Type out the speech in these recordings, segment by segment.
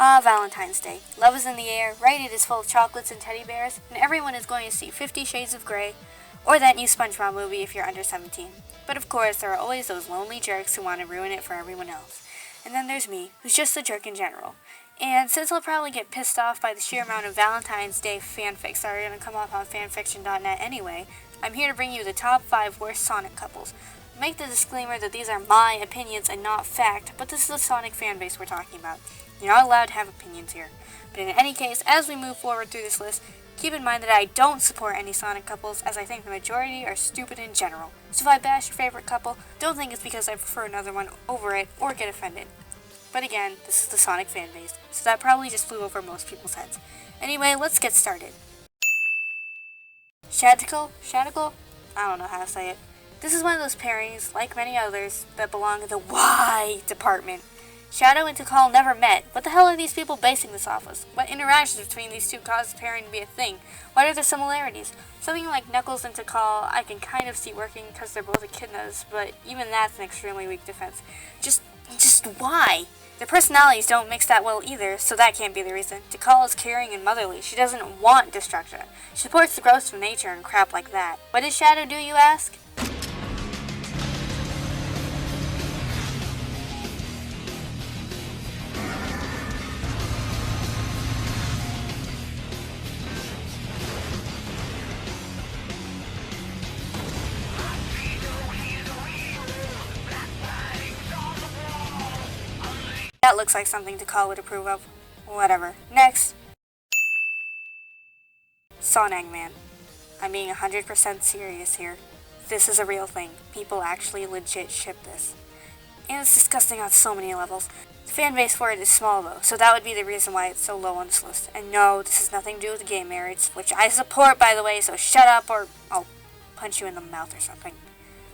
Valentine's Day. Love is in the air, right? It is full of chocolates and teddy bears, and everyone is going to see 50 Shades of Grey, or that new SpongeBob movie if you're under 17. But of course, there are always those lonely jerks who want to ruin it for everyone else. And then there's me, who's just a jerk in general. And since I'll probably get pissed off by the sheer amount of Valentine's Day fanfics that are going to come up on fanfiction.net anyway, I'm here to bring you the top 5 worst Sonic couples. Make the disclaimer that these are my opinions and not fact, but this is the Sonic fanbase we're talking about. You're not allowed to have opinions here. But in any case, as we move forward through this list, keep in mind that I don't support any Sonic couples, as I think the majority are stupid in general. So if I bash your favorite couple, don't think it's because I prefer another one over it or get offended. But again, this is the Sonic fanbase, so that probably just flew over most people's heads. Anyway, let's get started. Shadical? I don't know how to say it. This is one of those pairings, like many others, that belong in the why department. Shadow and Tikal never met. What the hell are these people basing this off of? What interactions between these two caused pairing to be a thing? What are the similarities? Something like Knuckles and Tikal I can kind of see working because they're both echidnas, but even that's an extremely weak defense. Just why? Their personalities don't mix that well either, so that can't be the reason. Tikal is caring and motherly. She doesn't want destruction. She supports the growth of nature and crap like that. What does Shadow do, you ask? That looks like something Tikal would approve of. Whatever. Next. Eggman. I'm being 100% serious here. This is a real thing. People actually legit ship this. And it's disgusting on so many levels. The fan base for it is small though, so that would be the reason why it's so low on this list. And no, this has nothing to do with gay marriage, which I support by the way, so shut up or I'll punch you in the mouth or something.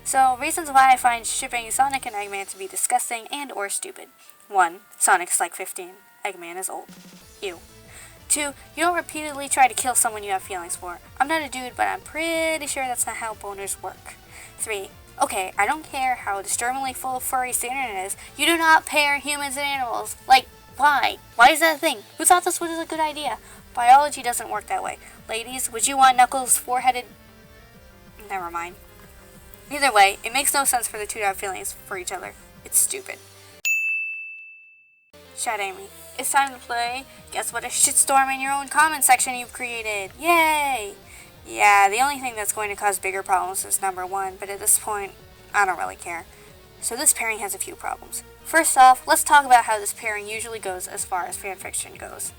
So, reasons why I find shipping Sonic and Eggman to be disgusting and or stupid. 1. Sonic's like 15. Eggman is old. Ew. 2. You don't repeatedly try to kill someone you have feelings for. I'm not a dude, but I'm pretty sure that's not how boners work. 3. Okay, I don't care how disturbingly full of furries the internet is. You do not pair humans and animals. Like, why? Why is that a thing? Who thought this was a good idea? Biology doesn't work that way. Ladies, would you want Knuckles' four-headed... Never mind. Either way, it makes no sense for the two to have feelings for each other. It's stupid. Chat Amy, it's time to play Guess What a Shitstorm in Your Own comment section you've created. Yay! Yeah, the only thing that's going to cause bigger problems is number 1, but at this point, I don't really care. So this pairing has a few problems. First off, let's talk about how this pairing usually goes as far as fanfiction goes.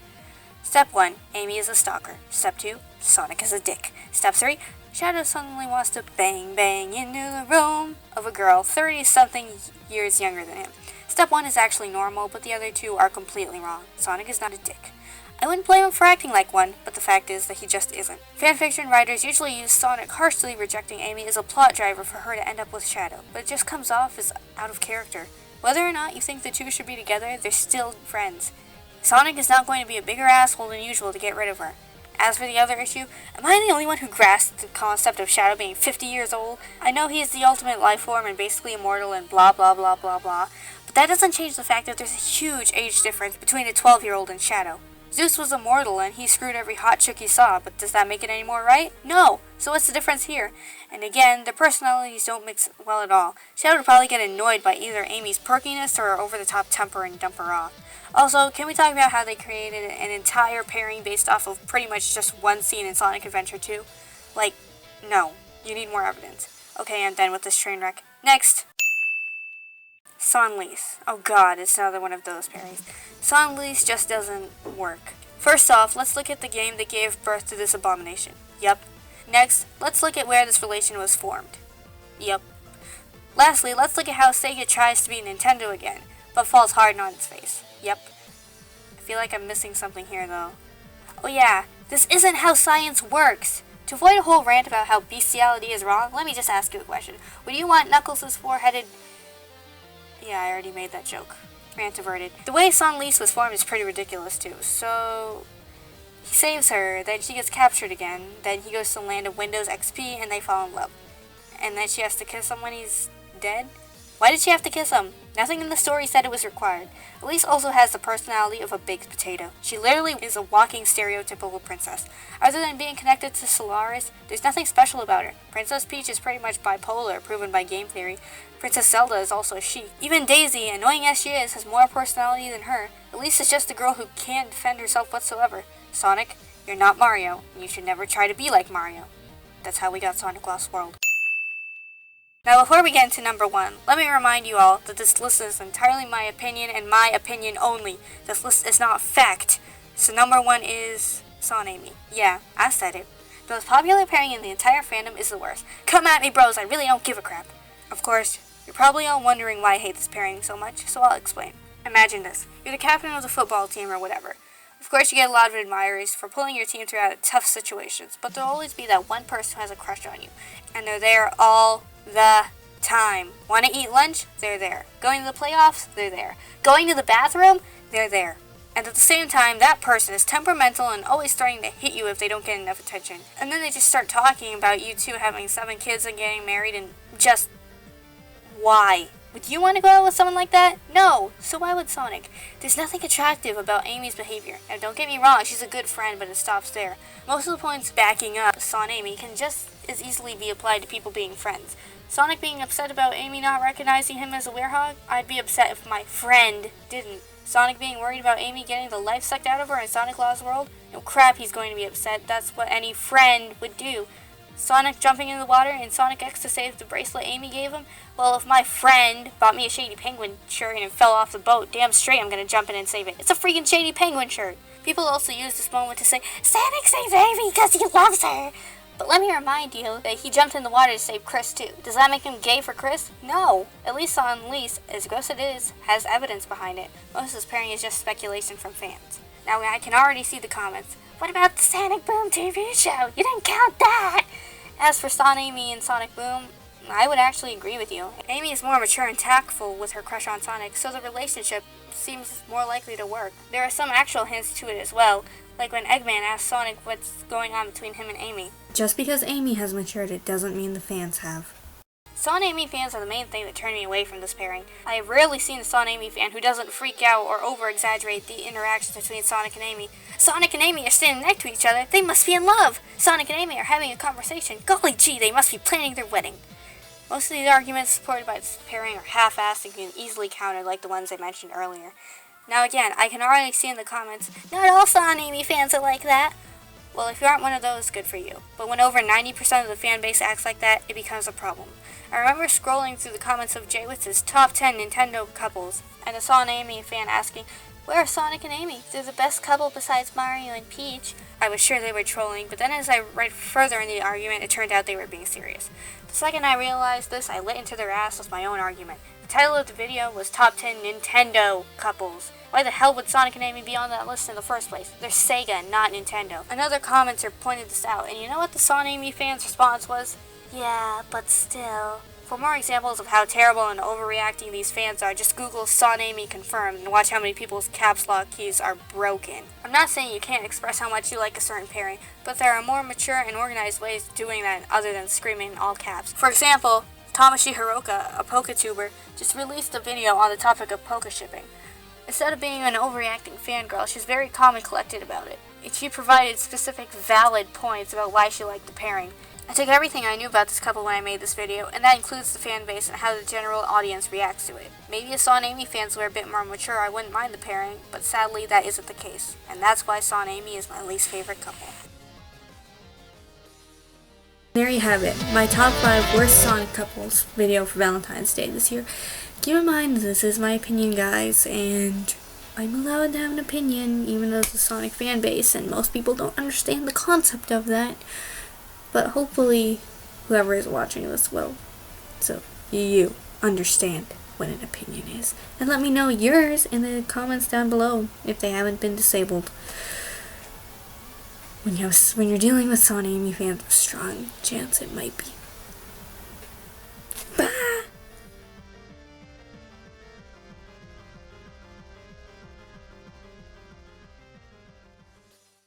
Step 1, Amy is a stalker. Step 2, Sonic is a dick. Step 3, Shadow suddenly wants to bang into the room of a girl 30-something years younger than him. Step 1 is actually normal, but the other two are completely wrong. Sonic is not a dick. I wouldn't blame him for acting like one, but the fact is that he just isn't. Fanfiction writers usually use Sonic harshly rejecting Amy as a plot driver for her to end up with Shadow, but it just comes off as out of character. Whether or not you think the two should be together, they're still friends. Sonic is not going to be a bigger asshole than usual to get rid of her. As for the other issue, am I the only one who grasped the concept of Shadow being 50 years old? I know he is the ultimate life form and basically immortal and blah blah blah blah blah, but that doesn't change the fact that there's a huge age difference between a 12-year-old and Shadow. Zeus was immortal and he screwed every hot chick he saw, but does that make it any more right? No! So what's the difference here? And again, their personalities don't mix well at all. Shadow would probably get annoyed by either Amy's perkiness or over-the-top temper and dump her off. Also, can we talk about how they created an entire pairing based off of pretty much just one scene in Sonic Adventure 2? Like, no. You need more evidence. Okay, I'm done with this train wreck. Next! Sonlease. Oh god, it's another one of those pairings. Sonlease just doesn't work. First off, let's look at the game that gave birth to this abomination. Yup. Next, let's look at where this relation was formed. Yup. Lastly, let's look at how Sega tries to be Nintendo again, but falls hard on its face. Yep. I feel like I'm missing something here though. Oh yeah, this isn't how science works! To avoid a whole rant about how bestiality is wrong, let me just ask you a question. Would you want Knuckles' four-headed... Yeah, I already made that joke. Rant averted. The way Sonlease was formed is pretty ridiculous too. So... he saves her, then she gets captured again, then he goes to the land of Windows XP and they fall in love. And then she has to kiss him when he's dead? Why did she have to kiss him? Nothing in the story said it was required. Elise also has the personality of a baked potato. She literally is a walking stereotypical princess. Other than being connected to Solaris, there's nothing special about her. Princess Peach is pretty much bipolar, proven by game theory. Princess Zelda is also a chic. Even Daisy, annoying as she is, has more personality than her. Elise is just a girl who can't defend herself whatsoever. Sonic, you're not Mario, and you should never try to be like Mario. That's how we got Sonic Lost World. Now before we get into number 1, let me remind you all that this list is entirely my opinion and my opinion only. This list is not fact. So number 1 is Son Amy. Yeah, I said it. The most popular pairing in the entire fandom is the worst. Come at me bros, I really don't give a crap. Of course, you're probably all wondering why I hate this pairing so much, so I'll explain. Imagine this. You're the captain of the football team or whatever. Of course, you get a lot of admirers for pulling your team through tough situations, but there'll always be that one person who has a crush on you, and they're there all the time. Want to eat lunch? They're there. Going to the playoffs? They're there. Going to the bathroom? They're there. And at the same time, that person is temperamental and always starting to hit you if they don't get enough attention. And then they just start talking about you two having 7 kids and getting married, and just why? Would you want to go out with someone like that? No. So why would Sonic? There's nothing attractive about Amy's behavior. Now don't get me wrong, she's a good friend, but it stops there. Most of the points backing up Son Amy can just as easily be applied to people being friends. Sonic being upset about Amy not recognizing him as a werehog? I'd be upset if my friend didn't. Sonic being worried about Amy getting the life sucked out of her in Sonic Lost World? No crap, he's going to be upset. That's what any friend would do. Sonic jumping in the water in Sonic X to save the bracelet Amy gave him? Well, if my friend bought me a Shady Penguin shirt and it fell off the boat, damn straight I'm gonna jump in and save it. It's a freaking Shady Penguin shirt. People also use this moment to say, Sonic saves Amy because he loves her. But let me remind you that he jumped in the water to save Chris too. Does that make him gay for Chris? No. At least on Lease, as gross it is, has evidence behind it. Most of this pairing is just speculation from fans. Now I can already see the comments. What about the Sonic Boom TV show? You didn't count that! As for Son Amy and Sonic Boom, I would actually agree with you. Amy is more mature and tactful with her crush on Sonic, so the relationship seems more likely to work. There are some actual hints to it as well, like when Eggman asks Sonic what's going on between him and Amy. Just because Amy has matured, it doesn't mean the fans have. Son Amy fans are the main thing that turned me away from this pairing. I have rarely seen a Son Amy fan who doesn't freak out or over-exaggerate the interactions between Sonic and Amy. Sonic and Amy are standing next to each other. They must be in love. Sonic and Amy are having a conversation. Golly gee, they must be planning their wedding. Most of these arguments supported by this pairing are half-assed and can easily countered like the ones I mentioned earlier. Now again, I can already see in the comments, not all Son Amy fans are like that. Well, if you aren't one of those, good for you. But when over 90% of the fan base acts like that, it becomes a problem. I remember scrolling through the comments of Jay Witz's top 10 Nintendo couples, and a Son Amy fan asking, where are Sonic and Amy? They're the best couple besides Mario and Peach. I was sure they were trolling, but then as I read further in the argument, it turned out they were being serious. The second I realized this, I lit into their ass with my own argument. The title of the video was Top 10 Nintendo Couples. Why the hell would Sonic and Amy be on that list in the first place? They're Sega, not Nintendo. Another commenter pointed this out, and you know what the Son Amy fans' response was? Yeah, but still. For more examples of how terrible and overreacting these fans are, just Google Son Amy confirmed and watch how many people's caps lock keys are broken. I'm not saying you can't express how much you like a certain pairing, but there are more mature and organized ways of doing that other than screaming in all caps. For example, Tamashi Hiroka, a PokeTuber, just released a video on the topic of Poke shipping. Instead of being an overreacting fangirl, she's very calm and collected about it. And she provided specific, valid points about why she liked the pairing. I took everything I knew about this couple when I made this video, and that includes the fan base and how the general audience reacts to it. Maybe if Son Amy fans were a bit more mature, I wouldn't mind the pairing, but sadly that isn't the case. And that's why Son Amy is my least favorite couple. There you have it, my top 5 worst Sonic couples video for Valentine's Day this year. Keep in mind, this is my opinion, guys, and I'm allowed to have an opinion, even though it's a Sonic fan base, and most people don't understand the concept of that. But hopefully, whoever is watching this will. So, you understand what an opinion is. And let me know yours in the comments down below, if they haven't been disabled. When you're dealing with Son Amy fans, a strong chance it might be.